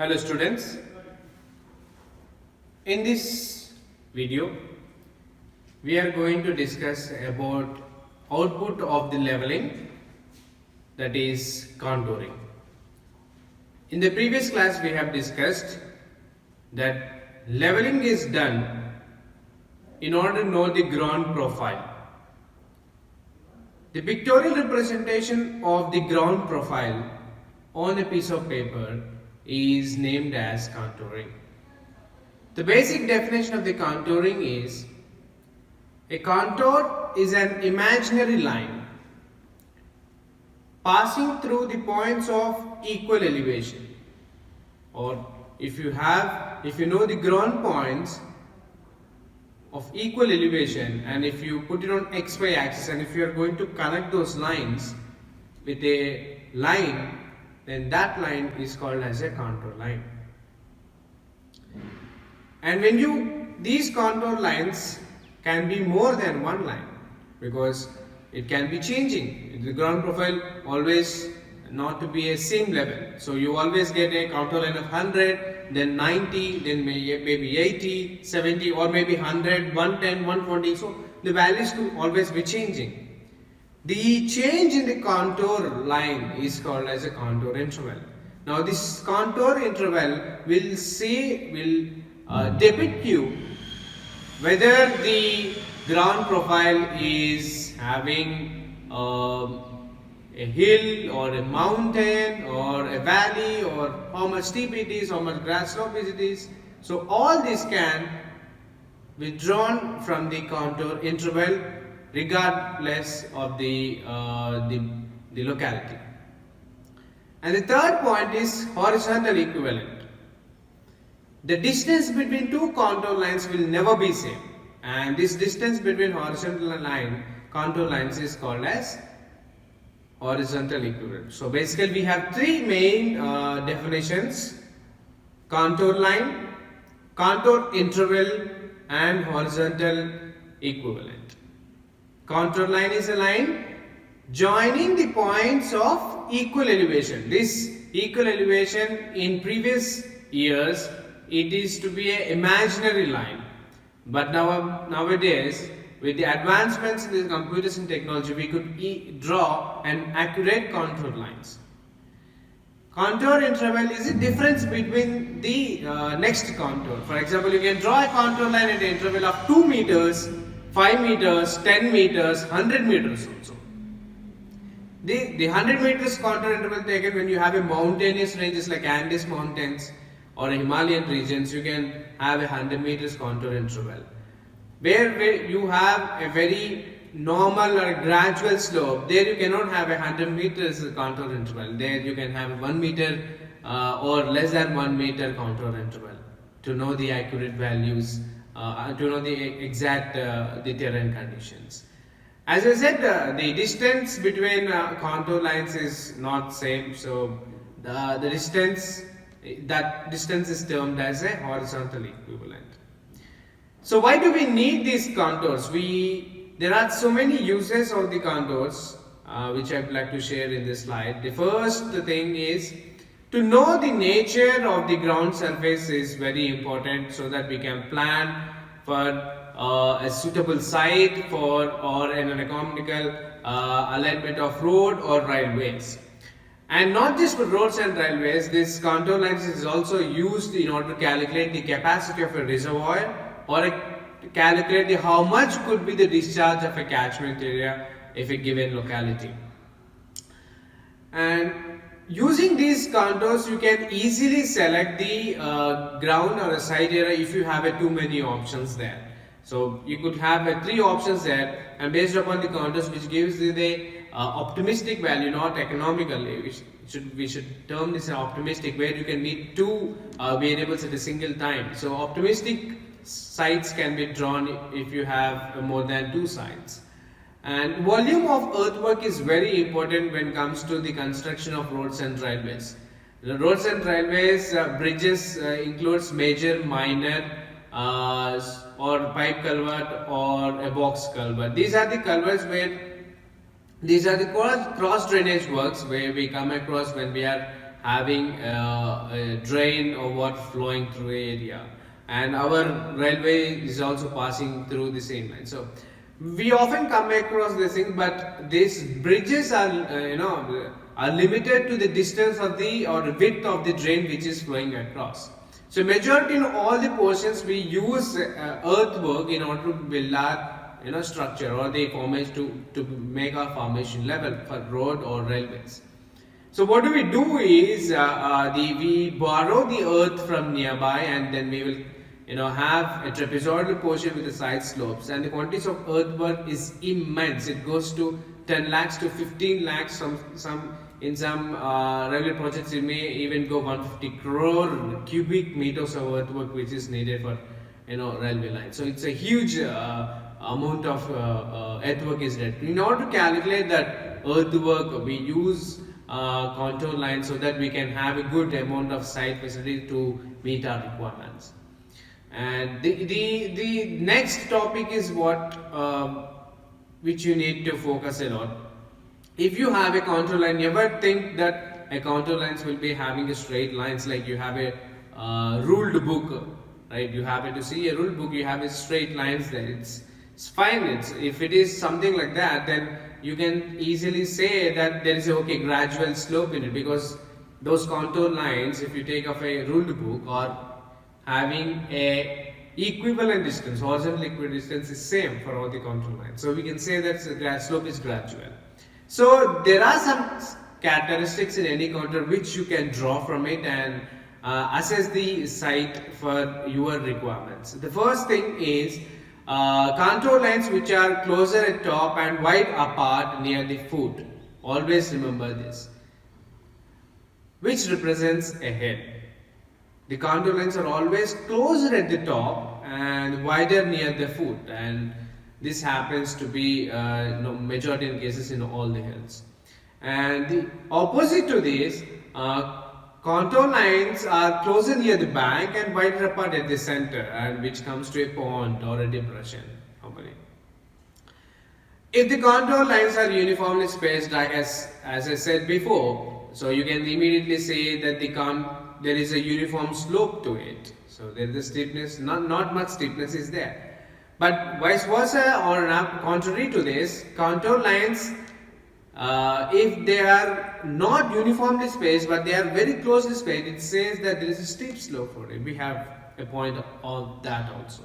Hello students, in this video we are going to discuss about output of the leveling, that is contouring. In the previous class we have discussed that leveling is done in order to know the ground profile. The pictorial representation of the ground profile on a piece of paper is named as contouring. The basic definition of the contouring is: a contour is an imaginary line passing through the points of equal elevation, or if you know the ground points of equal elevation, and if you put it on xy axis, and if you are going to connect those lines with a line, then that line is called as a contour line. And these contour lines can be more than one line, because it can be changing. The ground profile always not to be a same level, so you always get a contour line of 100, then 90, then maybe 80, 70, or maybe 100, 110, 120. So the values could always be changing. The change in the contour line is called as a contour interval. Now this contour interval will depict you whether the ground profile is having a hill or a mountain or a valley, or how much steep it is, how much grass slope it is. So all this can be drawn from the contour interval regardless of the locality. And the third point is horizontal equivalent. The distance between two contour lines will never be same, and this distance between horizontal contour lines is called as horizontal equivalent. So basically we have three main definitions: contour line, contour interval, and horizontal equivalent. Contour line is a line joining the points of equal elevation. This equal elevation, in previous years it is to be an imaginary line, but nowadays with the advancements in the computers and technology, we could draw an accurate contour lines. Contour interval is the difference between the next contour. For example, you can draw a contour line at an interval of 2 meters, 5 meters, 10 meters, 100 meters also. The 100 meters contour interval taken when you have a mountainous ranges like Andes mountains or Himalayan regions, you can have a 100 meters contour interval. Where you have a very normal or gradual slope, there you cannot have a 100 meters contour interval. There you can have 1 meter or less than 1 meter contour interval to know the accurate values, to know the exact the terrain conditions. As I said, the distance between contour lines is not same, so the distance is termed as a horizontal equivalent. So why do we need these contours? There are so many uses of the contours which I would like to share in this slide. The first thing is to know the nature of the ground surface is very important, so that we can plan for a suitable site or an economical alignment of road or railways. And not just for roads and railways, this contour lines is also used in order to calculate the capacity of a reservoir, or calculate how much could be the discharge of a catchment area if a given locality. And using these contours, you can easily select the ground or a site area if you have too many options there. So you could have 3 options there, and based upon the contours, which gives you the optimistic value, not economical. We should term this optimistic, where you can meet 2 variables at a single time. So optimistic sites can be drawn if you have more than 2 sites. And volume of earthwork is very important when it comes to the construction of roads and railways. The roads and railways, bridges includes major, minor, or pipe culvert or a box culvert. These are the culverts where These are the cross drainage works where we come across when we are having a drain or water flowing through the area, and our railway is also passing through the same line. So we often come across this thing, but these bridges are are limited to the distance of the or the width of the drain which is flowing across. So majority in all the portions we use earthwork in order to build our structure or the formation to make our formation level for road or railways. So what do we do is we borrow the earth from nearby, and then we will have a trapezoidal portion with the side slopes, and the quantities of earthwork is immense. It goes to 10 lakhs to 15 lakhs. Some in some railway projects it may even go 150 crore cubic meters of earthwork which is needed for railway line. So it's a huge amount of earthwork is needed. In order to calculate that earthwork, we use contour lines so that we can have a good amount of site facility to meet our requirements. And the next topic is what which you need to focus a lot. If you have a contour line, never think that a contour lines will be having a straight lines like you have a ruled book, right? You have to see a ruled book, you have a straight lines there. It's fine. If it is something like that, then you can easily say that there is a gradual slope in it, because those contour lines, if you take off a ruled book, are having a equivalent distance, horizontal equidistance is same for all the contour lines. So we can say that the slope is gradual. So there are some characteristics in any contour which you can draw from it and assess the site for your requirements. The first thing is contour lines which are closer at top and wide apart near the foot. Always remember this, which represents a head. The contour lines are always closer at the top and wider near the foot, and this happens to be majority in cases in all the hills. And the opposite to this, contour lines are closer near the bank and wider apart at the center, and which comes to a pond or a depression. If the contour lines are uniformly spaced, like as I said before, so you can immediately say that there is a uniform slope to it. So there is a steepness, not much steepness is there. But vice versa, or contrary to this, contour lines, if they are not uniformly spaced but they are very closely spaced, it says that there is a steep slope for it. We have a point on that also.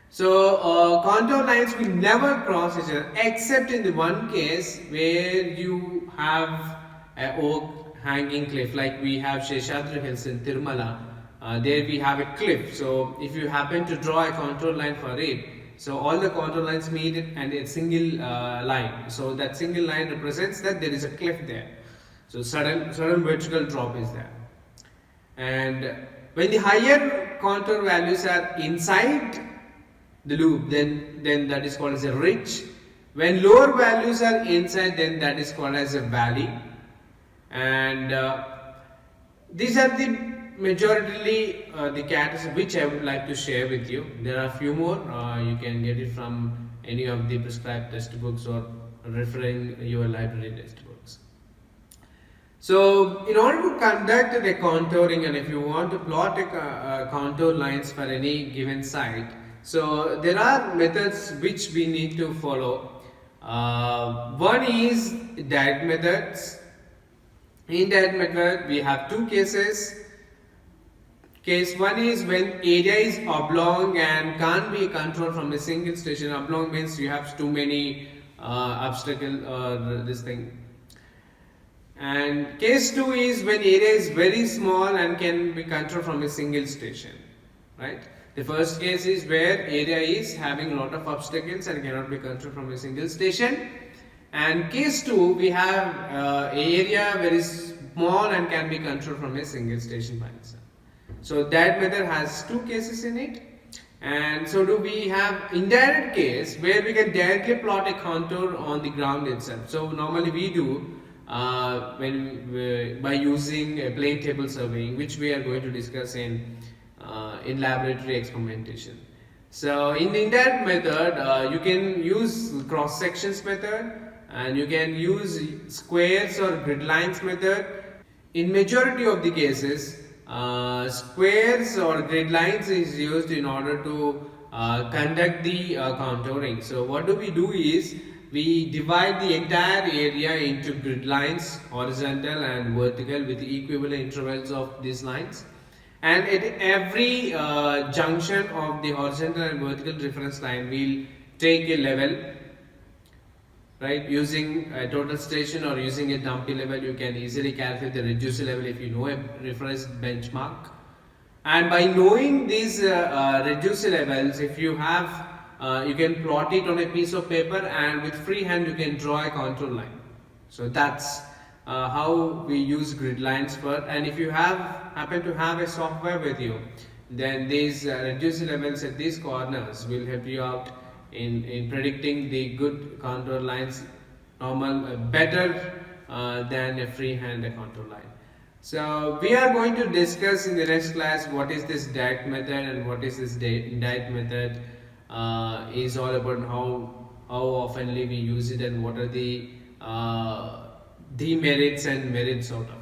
So contour lines will never cross each other, except in the one case where you have an oak hanging cliff, like we have Sheshadri Hills in Tirumala. There we have a cliff. So if you happen to draw a contour line for it, so all the contour lines meet and a single line. So that single line represents that there is a cliff there. So sudden vertical drop is there. And when the higher contour values are inside the loop, then that is called as a ridge. When lower values are inside, then that is called as a valley. And these are the majority the characteristics which I would like to share with you. There are a few more. You can get it from any of the prescribed textbooks or referring your library textbooks. So in order to conduct the contouring, and if you want to plot a contour lines for any given site, so there are methods which we need to follow. One is direct methods. In that method we have two cases. Case one is when area is oblong and can't be controlled from a single station. Oblong means you have too many obstacles or this thing. And case two is when area is very small and can be controlled from a single station, right? The first case is where area is having a lot of obstacles and cannot be controlled from a single station. And case two, we have area very small and can be controlled from a single station by itself. So that method has two cases in it. And so do we have indirect case where we can directly plot a contour on the ground itself. So normally we do by using a plane table surveying, which we are going to discuss in laboratory experimentation. So in the indirect method, you can use cross sections method, and you can use squares or grid lines method. in majority of the cases, squares or grid lines is used in order to conduct the contouring. So what do we do is we divide the entire area into grid lines, horizontal and vertical, with equivalent intervals of these lines, and at every junction of the horizontal and vertical reference line we'll take a level, right? Using a total station or using a dumpy level, you can easily calculate the reducer level if you know a reference benchmark. And by knowing these reducer levels, if you have you can plot it on a piece of paper, and with free hand you can draw a contour line. So that's how we use grid lines for. And if you happen to have a software with you, then these reducer levels at these corners will help you out in predicting the good contour lines, better than a freehand contour line. So we are going to discuss in the next class what is this direct method and what is this indirect method. Is all about how oftenly we use it and what are the demerits and merits out of it.